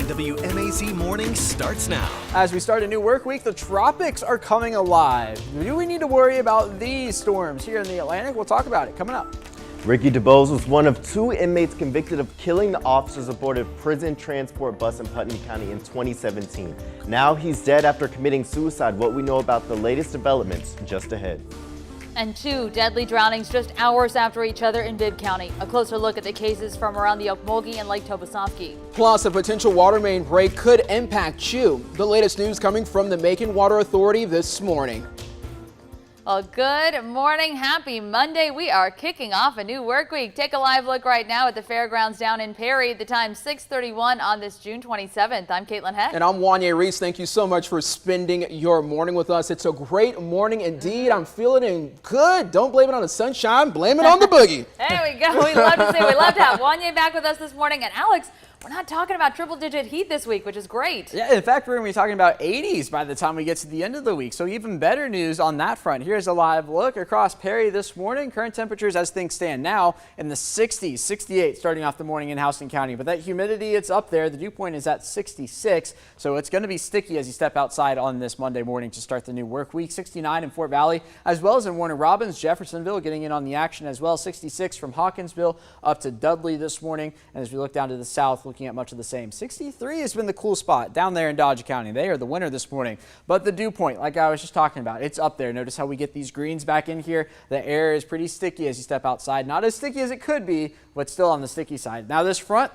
WMAZ Morning starts now. As we start a new work week, the tropics are coming alive. Do we need to worry about these storms here in the Atlantic? We'll talk about it coming up. Ricky Dubose was one of 2 inmates convicted of killing the officers aboard a prison transport bus in Putnam County in 2017. Now he's dead after committing suicide. What we know about the latest developments just ahead. And 2 deadly drownings just hours after each other in Bibb County. A closer look at the cases from around the Okmulgee and Lake Tobesofkee. Plus, a potential water main break could impact you. The latest news coming from the Macon Water Authority this morning. Well, good morning. Happy Monday. We are kicking off a new work week. Take a live look right now at the fairgrounds down in Perry. The time 6:31 on this June 27th. I'm Caitlin Heck. And I'm Wanya Reese. Thank you so much for spending your morning with us. It's a great morning indeed. I'm feeling good. Don't blame it on the sunshine. Blame it on the boogie. There we go. We love to have Wanya back with us this morning. And Alex, we're not talking about triple-digit heat this week, which is great. Yeah, in fact, we're going to be talking about 80s by the time we get to the end of the week. So even better news on that front. Here's a live look across Perry this morning. Current temperatures as things stand now in the 60s, 68 starting off the morning in Houston County. But that humidity, it's up there. The dew point is at 66. So it's going to be sticky as you step outside on this Monday morning to start the new work week. 69 in Fort Valley, as well as in Warner Robins, Jeffersonville getting in on the action as well. 66 from Hawkinsville up to Dudley this morning. And as we look down to the south, looking at much of the same. 63 has been the cool spot down there in Dodge County. They are the winner this morning. But the dew point, like I was just talking about, it's up there. Notice how we get these greens back in here. The air is pretty sticky as you step outside. Not as sticky as it could be, but still on the sticky side. Now this front,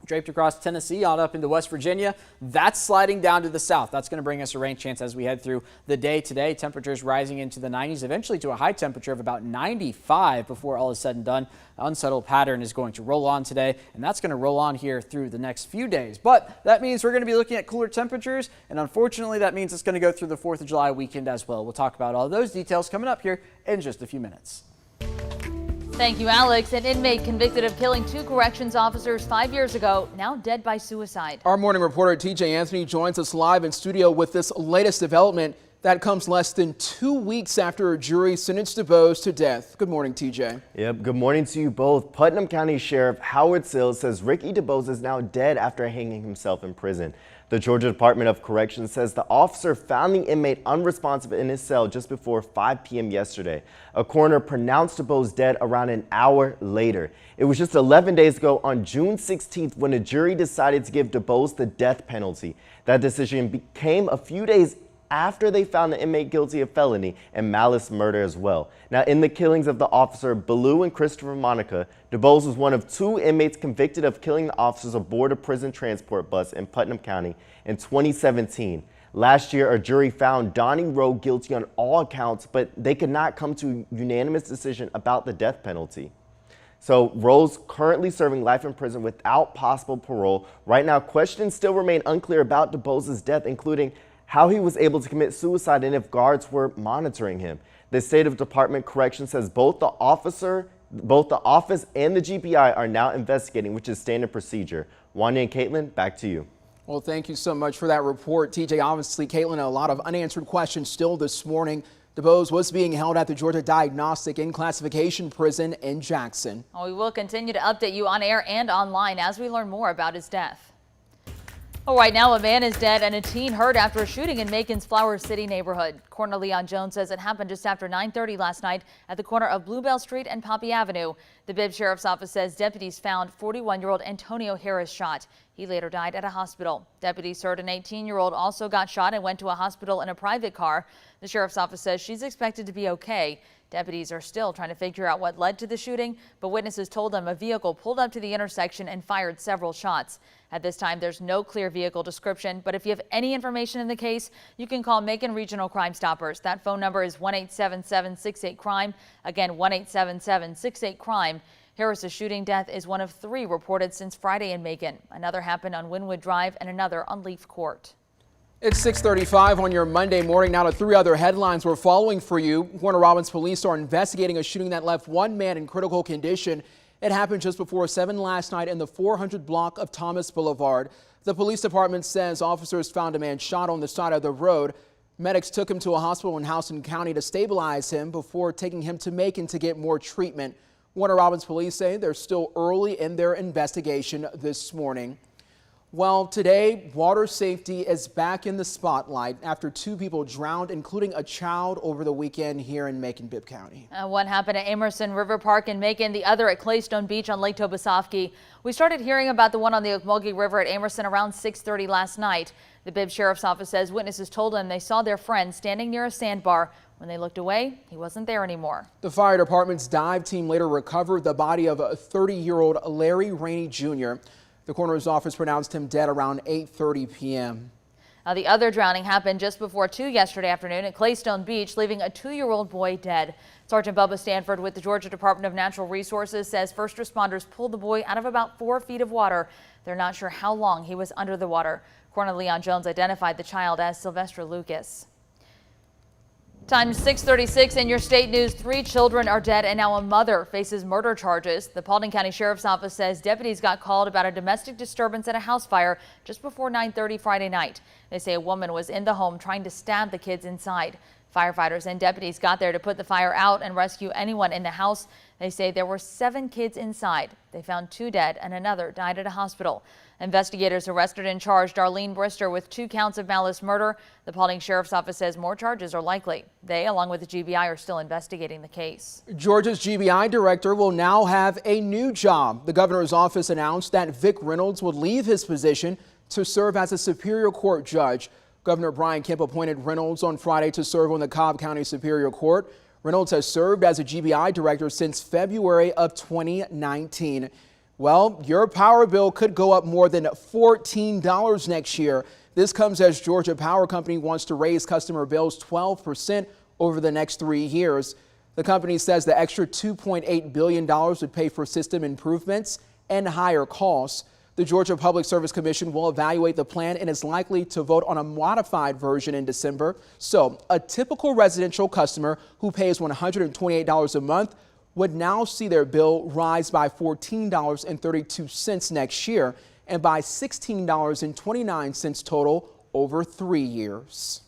draped across Tennessee on up into West Virginia, that's sliding down to the south. That's going to bring us a rain chance as we head through the day today. Temperatures rising into the 90s, eventually to a high temperature of about 95 before all is said and done. An unsettled pattern is going to roll on today, and that's going to roll on here through the next few days. But that means we're going to be looking at cooler temperatures, and unfortunately that means it's going to go through the 4th of July weekend as well. We'll talk about all those details coming up here in just a few minutes. Thank you, Alex. An inmate convicted of killing 2 corrections officers 5 years ago, now dead by suicide. Our morning reporter TJ Anthony joins us live in studio with this latest development that comes less than 2 weeks after a jury sentenced Dubose to death. Good morning, TJ. Yep, good morning to you both. Putnam County Sheriff Howard Sills says Ricky Dubose is now dead after hanging himself in prison. The Georgia Department of Corrections says the officer found the inmate unresponsive in his cell just before 5 p.m. yesterday. A coroner pronounced Dubose dead around an hour later. It was just 11 days ago on June 16th when a jury decided to give Dubose the death penalty. That decision came a few days after they found the inmate guilty of felony and malice murder as well. Now, in the killings of the officer Ballou and Christopher Monica, Dubose was one of 2 inmates convicted of killing the officers aboard a prison transport bus in Putnam County in 2017. Last year, a jury found Donnie Rowe guilty on all accounts, but they could not come to a unanimous decision about the death penalty. So Rowe's currently serving life in prison without possible parole. Right now, questions still remain unclear about Dubose's death, including how he was able to commit suicide and if guards were monitoring him. The State of Department Correction says both the office and the GPI are now investigating, which is standard procedure. Wanya and Caitlin, back to you. Well, thank you so much for that report, TJ. Obviously, Caitlin, a lot of unanswered questions still this morning. Dubose was being held at the Georgia Diagnostic and Classification Prison in Jackson. Well, we will continue to update you on air and online as we learn more about his death. Well, right now, a man is dead and a teen hurt after a shooting in Macon's Flower City neighborhood. Coroner Leon Jones says it happened just after 9:30 last night at the corner of Bluebell Street and Poppy Avenue. The Bibb Sheriff's Office says deputies found 41-year-old Antonio Harris shot. He later died at a hospital. Deputies heard an 18-year-old also got shot and went to a hospital in a private car. The Sheriff's Office says she's expected to be okay. Deputies are still trying to figure out what led to the shooting, but witnesses told them a vehicle pulled up to the intersection and fired several shots. At this time, there's no clear vehicle description, but if you have any information in the case, you can call Macon Regional Crime Stoppers. That phone number is 1-877-68-CRIME. Again, 1-877-68-CRIME. Harris's shooting death is one of 3 reported since Friday in Macon. Another happened on Wynwood Drive and another on Leaf Court. It's 6:35 on your Monday morning. Now to 3 other headlines we're following for you. Warner Robins police are investigating a shooting that left 1 man in critical condition. It happened just before 7 last night in the 400 block of Thomas Boulevard. The police department says officers found a man shot on the side of the road. Medics took him to a hospital in Houston County to stabilize him before taking him to Macon to get more treatment. Warner Robins police say they're still early in their investigation this morning. Well, today, water safety is back in the spotlight after 2 people drowned, including a child, over the weekend here in Macon, Bibb County. One happened at Emerson River Park in Macon, the other at Claystone Beach on Lake Tobesofkee. We started hearing about the one on the Okmulgee River at Emerson around 6:30 last night. The Bibb Sheriff's Office says witnesses told them they saw their friend standing near a sandbar. When they looked away, he wasn't there anymore. The fire department's dive team later recovered the body of a 30-year-old Larry Rainey Jr. The coroner's office pronounced him dead around 8:30 p.m. Now, the other drowning happened just before 2 yesterday afternoon at Claystone Beach, leaving a 2-year-old boy dead. Sergeant Bubba Stanford with the Georgia Department of Natural Resources says first responders pulled the boy out of about 4 feet of water. They're not sure how long he was under the water. Coroner Leon Jones identified the child as Sylvester Lucas. Time 6:36 in your state news. 3 children are dead and now a mother faces murder charges. The Paulding County Sheriff's Office says deputies got called about a domestic disturbance at a house fire just before 9:30 Friday night. They say a woman was in the home trying to stab the kids inside. Firefighters and deputies got there to put the fire out and rescue anyone in the house. They say there were 7 kids inside. They found 2 dead and another died at a hospital. Investigators arrested and charged Darlene Brister with 2 counts of malice murder. The Paulding Sheriff's Office says more charges are likely. They, along with the GBI, are still investigating the case. Georgia's GBI director will now have a new job. The governor's office announced that Vic Reynolds would leave his position to serve as a Superior Court judge. Governor Brian Kemp appointed Reynolds on Friday to serve on the Cobb County Superior Court. Reynolds has served as a GBI director since February of 2019. Well, your power bill could go up more than $14 next year. This comes as Georgia Power Company wants to raise customer bills 12% over the next 3 years. The company says the extra $2.8 billion would pay for system improvements and higher costs. The Georgia Public Service Commission will evaluate the plan and is likely to vote on a modified version in December. So a typical residential customer who pays $128 a month would now see their bill rise by $14.32 next year and by $16.29 total over 3 years.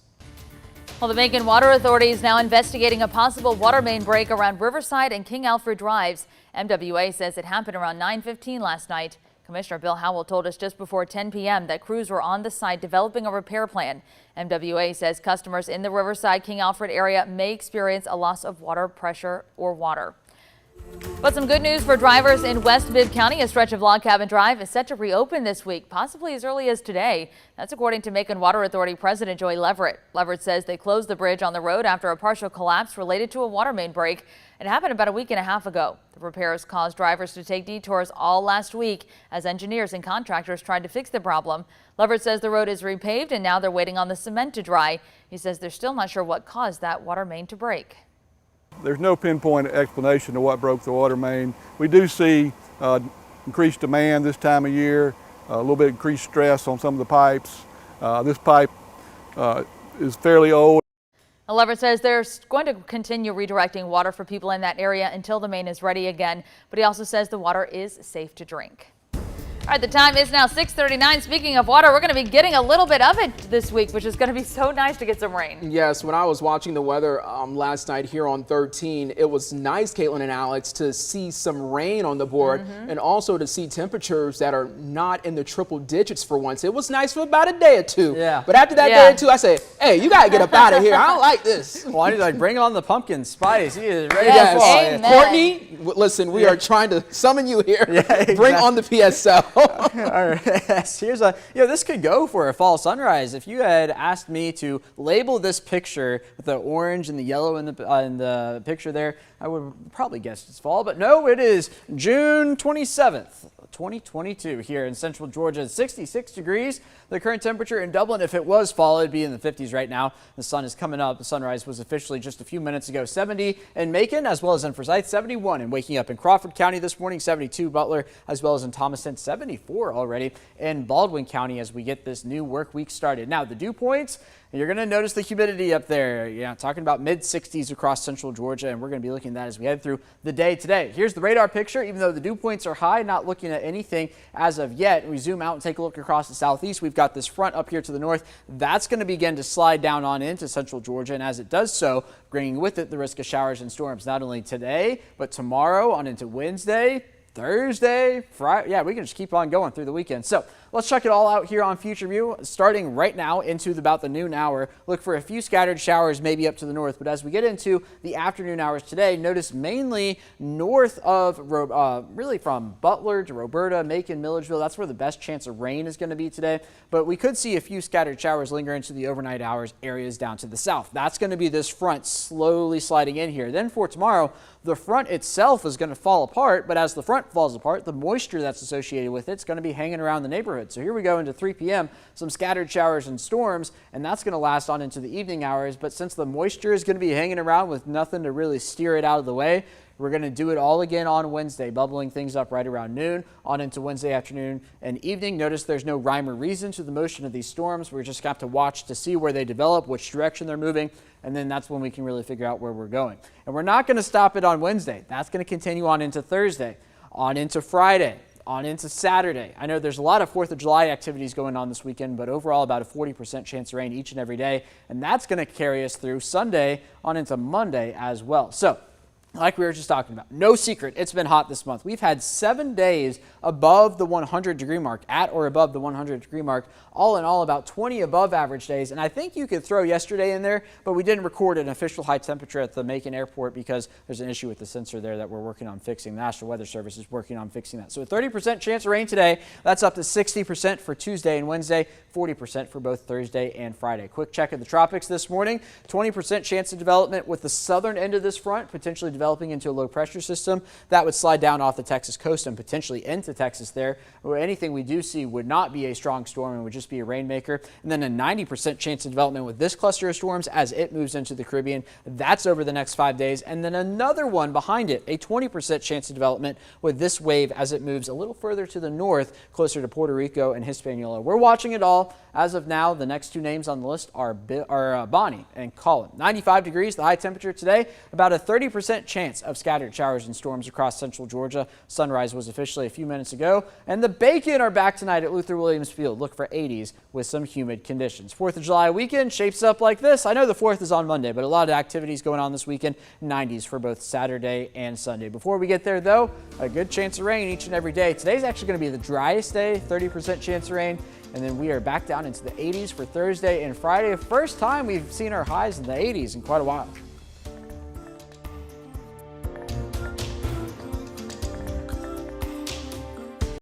Well, the Macon Water Authority is now investigating a possible water main break around Riverside and King Alfred Drives. MWA says it happened around 9:15 last night. Commissioner Bill Howell told us just before 10 p.m. that crews were on the site developing a repair plan. MWA says customers in the Riverside King Alfred area may experience a loss of water pressure or water. But some good news for drivers in West Bibb County. A stretch of Log Cabin Drive is set to reopen this week, possibly as early as today. That's according to Macon Water Authority President Joy Leverett. Leverett says they closed the bridge on the road after a partial collapse related to a water main break. It happened about a week and a half ago. The repairs caused drivers to take detours all last week as engineers and contractors tried to fix the problem. Leverett says the road is repaved and now they're waiting on the cement to dry. He says they're still not sure what caused that water main to break. There's no pinpoint explanation to what broke the water main. We do see increased demand this time of year, a little bit increased stress on some of the pipes. This pipe is fairly old. Leverett says they're going to continue redirecting water for people in that area until the main is ready again, but he also says the water is safe to drink. All right, the time is now 6:39. Speaking of water, we're going to be getting a little bit of it this week, which is going to be so nice to get some rain. Yes, when I was watching the weather last night here on 13, it was nice, Caitlin and Alex, to see some rain on the board and also to see temperatures that are not in the triple digits for once. It was nice for about a day or two. Yeah. But after that day or two, I said, hey, you got to get up out of here. I don't like this. Well, I need to like bring on the pumpkin spice. He is ready Yes, to fall. amen. Courtney, listen, we are trying to summon you here. Yeah, exactly. Bring on the PSL. All right. Here's a, this could go for a fall sunrise. If you had asked me to label this picture with the orange and the yellow in the picture there, I would probably guess it's fall, but no, it is June 27th. 2022 here in central Georgia. 66 degrees. The current temperature in Dublin, if it was fall, it'd be in the 50s right now. The sun is coming up. The sunrise was officially just a few minutes ago. 70 in Macon, as well as in Forsyth. 71 and waking up in Crawford County this morning. 72 Butler, as well as in Thomaston. 74 already in Baldwin County as we get this new work week started. Now, the dew points, you're going to notice the humidity up there. Yeah, talking about mid 60s across central Georgia, and we're going to be looking at that as we head through the day today. Here's the radar picture. Even though the dew points are high, not looking at anything as of yet. We zoom out and take a look across the southeast. We've got this front up here to the north. That's going to begin to slide down on into central Georgia, and as it does so, bringing with it the risk of showers and storms, not only today, but tomorrow on into Wednesday, Thursday, Friday. Yeah, we can just keep on going through the weekend. So Let's check it all out here on Future View, starting right now into about the noon hour. Look for a few scattered showers maybe up to the north, but as we get into the afternoon hours today, notice mainly north of, really from Butler to Roberta, Macon, Milledgeville. That's where the best chance of rain is going to be today, but we could see a few scattered showers linger into the overnight hours areas down to the south. That's going to be this front slowly sliding in here. Then for tomorrow, the front itself is going to fall apart, but as the front falls apart, the moisture that's associated with it's going to be hanging around the neighborhood. So here we go into 3 p.m., some scattered showers and storms, and that's going to last on into the evening hours. But since the moisture is going to be hanging around with nothing to really steer it out of the way, we're going to do it all again on Wednesday, bubbling things up right around noon on into Wednesday afternoon and evening. Notice there's no rhyme or reason to the motion of these storms. We're just got to watch to see where they develop, which direction they're moving, and then that's when we can really figure out where we're going. And we're not going to stop it on Wednesday. That's going to continue on into Thursday, on into Friday, on into Saturday. I know there's a lot of 4th of July activities going on this weekend, but overall about a 40% chance of rain each and every day, and that's going to carry us through Sunday on into Monday as well. So, like we were just talking about, no secret, it's been hot this month. We've had 7 days above the 100-degree mark, at or above the 100-degree mark. All in all, about 20 above average days. And I think you could throw yesterday in there, but we didn't record an official high temperature at the Macon airport because there's an issue with the sensor there that we're working on fixing. The National Weather Service is working on fixing that. So a 30% chance of rain today. That's up to 60% for Tuesday and Wednesday, 40% for both Thursday and Friday. Quick check of the tropics this morning. 20% chance of development with the southern end of this front potentially developing into a low pressure system that would slide down off the Texas coast and potentially into Texas there. Or anything we do see would not be a strong storm and would just be a rainmaker. And then a 90% chance of development with this cluster of storms as it moves into the Caribbean. That's over the next 5 days. And then another one behind it, a 20% chance of development with this wave as it moves a little further to the north, closer to Puerto Rico and Hispaniola. We're watching it all. As of now, the next 2 names on the list are Bonnie and Colin. 95 degrees, the high temperature today, about a 30% chance of scattered showers and storms across central Georgia. Sunrise was officially a few minutes ago. And the Bacon are back tonight at Luther Williams Field. Look for 80s with some humid conditions. 4th of July weekend shapes up like this. I know the 4th is on Monday, but a lot of activities going on this weekend. 90s for both Saturday and Sunday. Before we get there, though, a good chance of rain each and every day. Today's actually going to be the driest day, 30% chance of rain. And then we are back down into the 80s for Thursday and Friday. First time we've seen our highs in the 80s in quite a while.